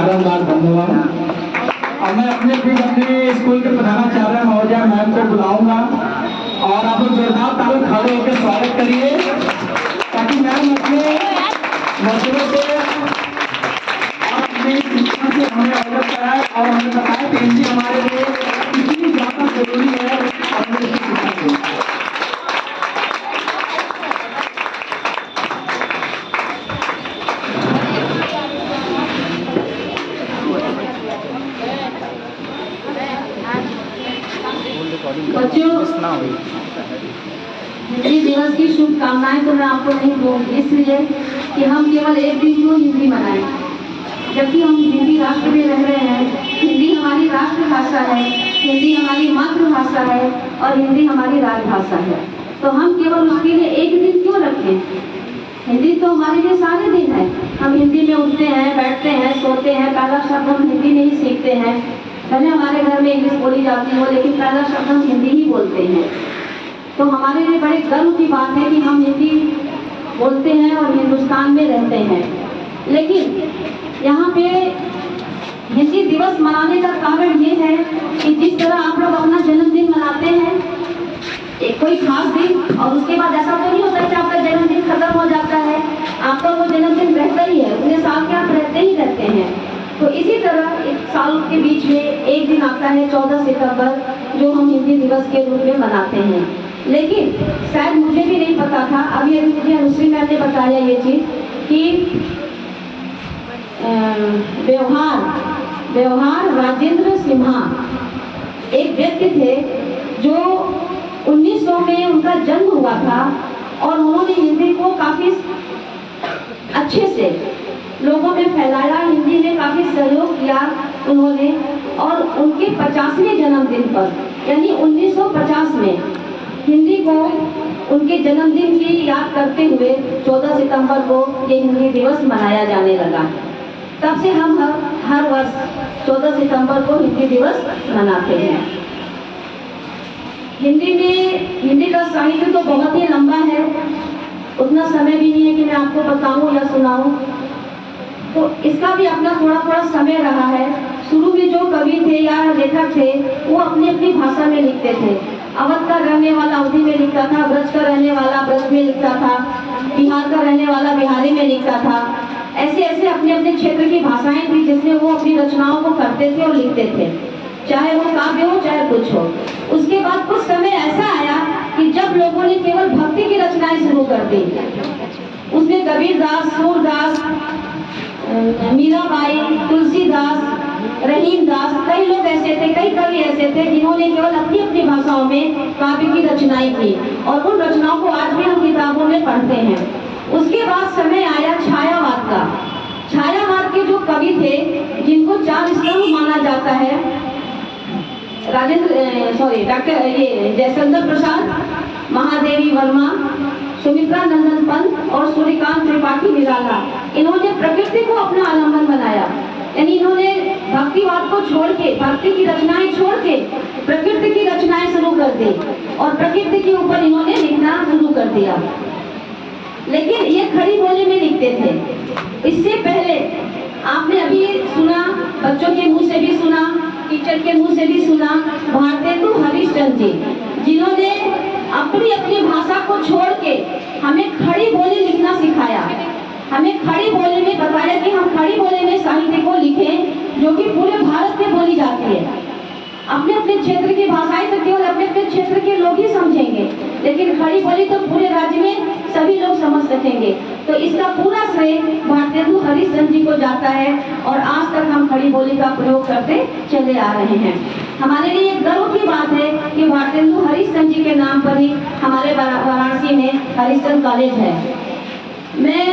बारंबार धन्यवाद। और मैं अपने स्कूल के प्रधानाचार्य महोदय मैम को बुलाऊंगा और आप लोग जोरदार ताली खड़े होकर स्वागत करिए ताकि मैम अपने मसलों को और अपनी शिक्षा से हमें अवगत कराए और हमें बताए कि हिंदी हमारे लिए कितनी ज़्यादा जरूरी है और हमें इसकी शिक्षा दें। बच्चों, हिंदी दिवस की शुभकामनाएं तो मैं आपको नहीं दूंगी, इसलिए कि हम केवल एक दिन क्यों हिंदी मनाएं, जबकि हम हिंदी राष्ट्र में रह रहे हैं। हिंदी हमारी राष्ट्रभाषा है, हिंदी हमारी मातृभाषा है और हिंदी हमारी राजभाषा है। तो हम केवल उसके लिए एक दिन क्यों रखें? हिंदी तो हमारे लिए सारे दिन है। हम हिंदी में उठते हैं, बैठते हैं, सोते हैं, पहला शब्द हम हिंदी में ही सीखते हैं। भले हमारे घर में इंग्लिश बोली जाती हो, लेकिन पहला शब्द हम हिंदी ही बोलते हैं। तो हमारे लिए बड़े गर्व की बात है कि हम हिंदी बोलते हैं और हिंदुस्तान में रहते हैं। लेकिन यहाँ पे हिंदी दिवस मनाने का कारण ये है कि जिस तरह आप लोग अपना जन्मदिन मनाते हैं, एक कोई खास दिन, और उसके बाद ऐसा तो नहीं होता कि आपका जन्मदिन खत्म हो जाता है, आपका वो जन्मदिन रहता ही है, पूरे साल के आप रहते ही रहते हैं। तो इसी तरह एक साल के बीच में एक दिन आता है 14 सितंबर, जो हम हिंदी दिवस के रूप में मनाते हैं। लेकिन शायद मुझे भी नहीं पता था, अभी मुझे अनुश्री मैम ने बताया ये चीज़ कि व्यवहार राजेंद्र सिन्हा एक व्यक्ति थे जो 1900 में उनका जन्म हुआ था और उन्होंने हिंदी को काफ़ी अच्छे से लोगों में फैलाया, हिंदी में काफ़ी सहयोग किया उन्होंने। और उनके 50वें जन्मदिन पर, यानी 1950 में, हिंदी को उनके जन्मदिन की याद करते हुए 14 सितंबर को ये हिंदी दिवस मनाया जाने लगा। तब से हम हर वर्ष 14 सितंबर को हिंदी दिवस मनाते हैं। हिंदी का साहित्य तो बहुत ही लंबा है, उतना समय भी नहीं है कि मैं आपको बताऊं या सुनाऊं, तो इसका भी अपना थोड़ा थोड़ा समय रहा है। शुरू में जो कवि थे या लेखक थे वो अपनी अपनी भाषा में लिखते थे। अवध का रहने वाला अवधी में लिखता था, ब्रज का रहने वाला ब्रज में लिखता था, बिहार का रहने वाला बिहारी में लिखता था। ऐसे ऐसे अपने अपने क्षेत्र की भाषाएं थी जिसमें वो अपनी रचनाओं को करते थे और लिखते थे, चाहे वो काव्य हो चाहे कुछ हो। उसके बाद कुछ समय ऐसा आया कि जब लोगों ने केवल भक्ति की रचनाएं शुरू कर दी। उसमें कबीरदास, सूरदास, मीराबाई, तुलसीदास, रहीमदास, कई लोग ऐसे थे, कई कवि ऐसे थे जिन्होंने केवल अपनी अपनी भाषाओं में काव्य की रचनाएं की और उन रचनाओं को आज भी हम किताबों में पढ़ते हैं। उसके बाद समय आया छायावाद का। छायावाद के जो कवि थे जिनको 4 स्तंभ माना जाता है, डॉक्टर जयशंकर प्रसाद, महादेवी वर्मा, सुमित्रा नंदन पंत और सूर्यकांत त्रिपाठी निराला, इन्होंने प्रकृति को अपना आलम्बन बनाया। यानी इन्होंने भक्तिवाद को छोड़ के, भक्ति की रचनाएं छोड़ के प्रकृति की रचनाएं शुरू कर दी और प्रकृति के ऊपर इन्होंने लिखना शुरू कर दिया। लेकिन ये खड़ी बोली में लिखते थे। इससे पहले आपने अभी सुना, बच्चों के मुंह से भी सुना, टीचर के मुंह से भी सुना, भारतेंदु हरिश्चंद्र जी, जिन्होंने अपनी अपनी भाषा को छोड़ के हमें खड़ी बोली लिखना सिखाया। हमें खड़ी बोली में बताया कि हम खड़ी बोली में साहित्य को लिखें जो कि पूरे भारत में बोली जाती है। अपने अपने क्षेत्र की भाषाएं तो केवल अपने अपने क्षेत्र के लोग ही समझेंगे, लेकिन खड़ी बोली तो पूरे राज्य में सभी लोग समझ सकेंगे। तो इसका पूरा श्रेय भारतेंदु हरिश्चंद्र जी को जाता है और आज तक हम खड़ी बोली का प्रयोग करते चले आ रहे हैं। हमारे लिए एक गर्व की बात है कि भारतेंदु हरिश्चंद्र जी के नाम पर ही हमारे वाराणसी में हरिश्चंद्र कॉलेज है। मैं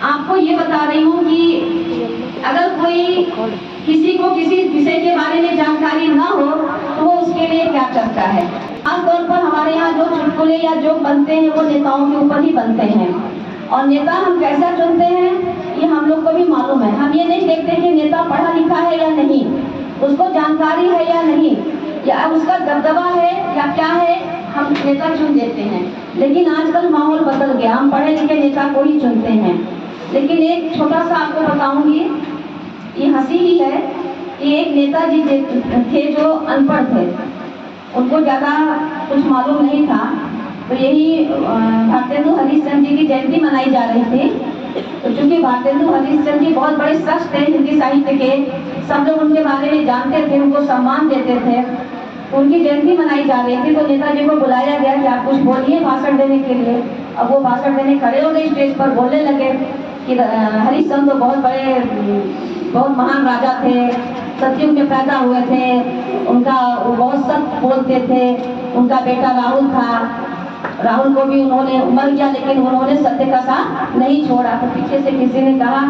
आपको ये बता रही हूँ कि अगर कोई किसी को किसी विषय के बारे में जानकारी ना हो तो वो उसके लिए क्या करता है। खासतौर पर हमारे यहाँ जो चुटकुले या जोक बनते हैं वो नेताओं के ऊपर ही बनते हैं, और नेता हम कैसा चुनते हैं ये हम लोग को भी मालूम है। हम ये नहीं देखते कि नेता पढ़ा लिखा है या नहीं, उसको जानकारी है या नहीं, या उसका दबदबा है या क्या है, हम नेता चुन देते हैं। लेकिन आजकल माहौल बदल गया, हम पढ़े लिखे नेता को ही चुनते हैं। लेकिन एक छोटा सा आपको बताऊंगी, ये हंसी ही है कि एक नेताजी थे जो अनपढ़ थे, उनको ज़्यादा कुछ मालूम नहीं था। तो यही भारतेंदु हरीशचंद्र जी की जयंती मनाई जा रही थी। तो चूंकि भारतेंदु हरीशचंद्र जी बहुत बड़े शख्स थे हिंदी साहित्य के, सब लोग उनके बारे में जानते थे, उनको सम्मान देते थे। तो उनकी जयंती मनाई जा रही थी, तो नेताजी को बुलाया गया कि आप कुछ बोलिए भाषण देने के लिए। अब वो भाषण देने खड़े हो गए, स्टेज पर बोलने लगे कि हरीशचंद्र तो बहुत महान राजा थे, सतयुग में पैदा हुए थे, उनका बहुत सत्य बोलते थे। उनका बेटा राहुल था, राहुल को भी उन्होंने मर गया, लेकिन उन्होंने सत्य का साथ नहीं छोड़ा। तो पीछे से किसी ने कहा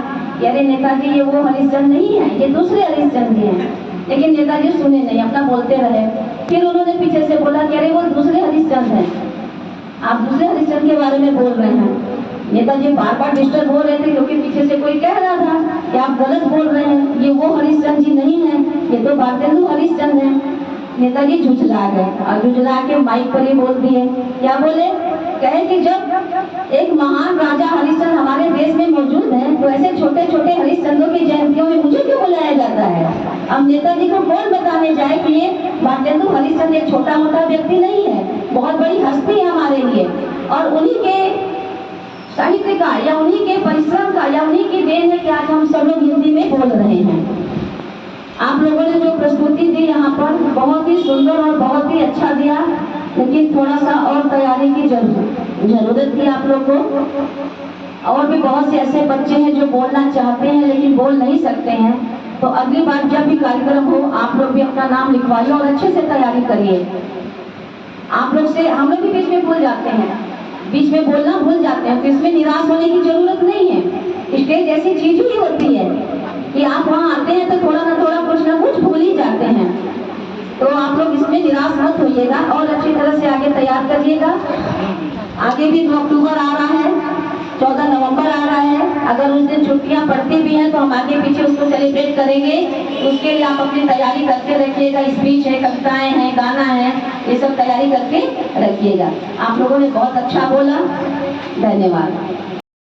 कि अरे नेताजी ये वो हरीशचंद्र नहीं है, ये दूसरे हरीशचंद्र जी हैं। लेकिन नेताजी सुने नहीं, अपना बोलते रहे। फिर उन्होंने पीछे से बोला कि अरे वो दूसरे हरीशचंद्र हैं, आप दूसरे हरीशचंद्र के बारे में बोल रहे हैं। नेताजी बार बार डिस्टर्ब हो रहे थे, क्योंकि पीछे से कोई कह रहा था कि आप गलत बोल रहे हैं, ये वो हरीशचंद्र जी नहीं है, ये तो भारतेंदु हरीशचंद्र हैं। नेताजी झुझला गए और झुझला के माइक पर ही बोल दिए। क्या बोले? कहे कि जब एक महान राजा हरीशचंद्र हमारे देश में मौजूद हैं, तो ऐसे छोटे छोटे हरीशचंद्रों की जयंतियों में मुझे क्यों बुलाया जाता है? अब नेताजी को कौन बताने जाए कि ये भारतेंदु हरीशचंद्र एक छोटा मोटा व्यक्ति नहीं है, बहुत बड़ी हस्ती है हमारे लिए, और उन्हीं के साहित्य का या उन्हीं के परिश्रम का या उन्हीं की देन है कि आज हम सब लोग हिंदी में बोल रहे हैं। आप लोगों ने जो प्रस्तुति दी यहाँ पर बहुत ही सुंदर और बहुत ही अच्छा दिया, लेकिन थोड़ा सा और तैयारी की जरूरत थी आप लोग को। और भी बहुत से ऐसे बच्चे हैं जो बोलना चाहते हैं लेकिन बोल नहीं सकते हैं। तो अगली बार जब भी कार्यक्रम हो, आप लोग भी अपना नाम लिखवाइए और अच्छे से तैयारी करिए। आप लोग से हम लोग भी बीच में भूल जाते हैं, बीच में बोलना भूल जाते हैं, तो इसमें निराश होने की जरूरत नहीं है। स्टेज ऐसी चीज ही होती है कि आप वहाँ आते हैं तो थोड़ा कुछ ना कुछ भूल ही जाते हैं। तो आप लोग इसमें निराश मत होइएगा और अच्छी तरह से आगे तैयार करिएगा। आगे भी 2 अक्टूबर आ रहा है, 14 नवंबर आ रहा है। अगर उस दिन छुट्टियां पड़ती भी हैं तो हम आगे पीछे उसको सेलिब्रेट करेंगे। उसके लिए आप अपनी तैयारी करते रखिएगा। स्पीच है, कविताएं हैं, गाना है, ये सब तैयारी करके रखिएगा। आप लोगों ने बहुत अच्छा बोला, धन्यवाद।